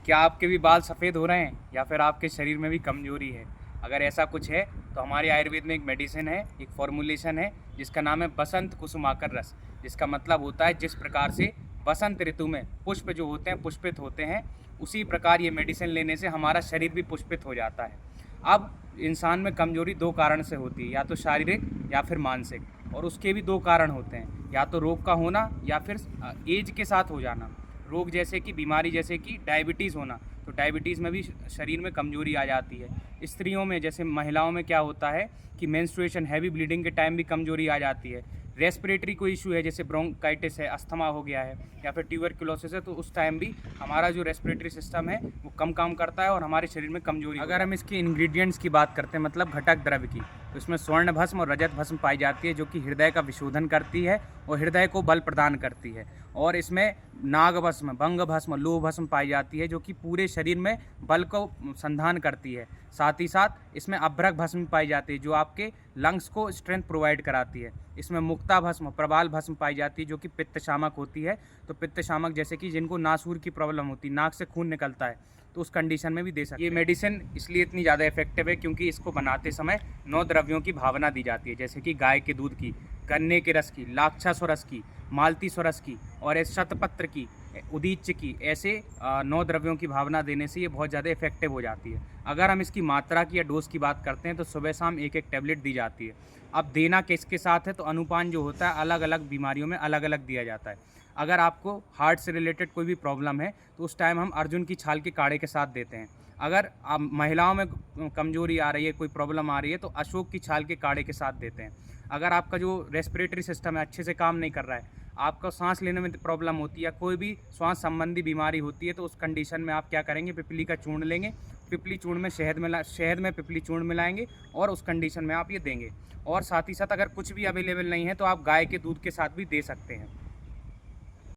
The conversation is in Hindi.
क्या आपके भी बाल सफ़ेद हो रहे हैं या फिर आपके शरीर में भी कमजोरी है? अगर ऐसा कुछ है तो हमारे आयुर्वेद में एक मेडिसिन है, एक फॉर्मुलेशन है जिसका नाम है बसंत कुसुमाकर रस। जिसका मतलब होता है जिस प्रकार से बसंत ऋतु में पुष्प जो होते हैं पुष्पित होते हैं, उसी प्रकार ये मेडिसिन लेने से हमारा शरीर भी पुष्पित हो जाता है। अब इंसान में कमजोरी दो कारण से होती है, या तो शारीरिक या फिर मानसिक, और उसके भी दो कारण होते हैं, या तो रोग का होना या फिर एज के साथ हो जाना। रोग जैसे कि बीमारी, जैसे कि डायबिटीज़ होना, तो डायबिटीज़ में भी शरीर में कमजोरी आ जाती है। स्त्रियों में, जैसे महिलाओं में क्या होता है कि मेंस्ट्रुएशन, हैवी ब्लीडिंग के टाइम भी कमजोरी आ जाती है। रेस्पिरेटरी कोई इशू है, जैसे ब्रोंकाइटिस है, अस्थमा हो गया है, या फिर ट्यूबरकुलोसिस है, तो उस टाइम भी हमारा जो रेस्पिरेटरी सिस्टम है वो कम काम करता है और हमारे शरीर में कमजोरी। अगर हम इसके इंग्रेडिएंट्स की बात करते हैं, मतलब घटक द्रव्य की, तो इसमें स्वर्ण भस्म और रजत भस्म पाई जाती है, जो कि हृदय का विशोधन करती है और हृदय को बल प्रदान करती है। और इसमें नाग भस्म, भंग भस्म, लोह भस्म पाई जाती है, जो कि पूरे शरीर में बल को संधान करती है। साथ ही साथ इसमें अभ्रक भस्म पाई जाती है, जो आपके लंग्स को स्ट्रेंथ प्रोवाइड कराती है। इसमें मुक्ता भस्म, प्रबाल भस्म पाई जाती है, जो कि पित्त शामक होती है। तो पित्त शामक जैसे कि जिनको नासूर की प्रॉब्लम होती है, नाक से खून निकलता है, तो उस कंडीशन में भी दे सकते हैं। ये मेडिसिन इसलिए इतनी ज़्यादा इफेक्टिव है क्योंकि इसको बनाते समय 9 द्रव्यों की भावना दी जाती है, जैसे कि गाय के दूध की, गन्ने के रस की, लाक्षा स्वरस की, मालती स्वरस की, और शतपत्र की, उदीच्य की। ऐसे 9 द्रव्यों की भावना देने से ये बहुत ज़्यादा इफेक्टिव हो जाती है। अगर हम इसकी मात्रा की या डोज की बात करते हैं तो सुबह शाम एक एक टैबलेट दी जाती है। अब देना किसके साथ है, तो अनुपान जो होता है अलग अलग बीमारियों में अलग अलग दिया जाता है। अगर आपको हार्ट से रिलेटेड कोई भी प्रॉब्लम है तो उस टाइम हम अर्जुन की छाल के काढ़े के साथ देते हैं। अगर महिलाओं में कमजोरी आ रही है, कोई प्रॉब्लम आ रही है, तो अशोक की छाल के काढ़े के साथ देते हैं। अगर आपका जो रेस्पिरेटरी सिस्टम है अच्छे से काम नहीं कर रहा है, आपका सांस लेने में प्रॉब्लम होती है, या कोई भी श्वास संबंधी बीमारी होती है, तो उस कंडीशन में आप क्या करेंगे, पिपली का चूर्ण लेंगे। पिपली चूर्ण में शहद में पिपली चूर्ण मिलाएंगे और उस कंडीशन में आप ये देंगे। और साथ ही साथ अगर कुछ भी अवेलेबल नहीं है तो आप गाय के दूध के साथ भी दे सकते हैं।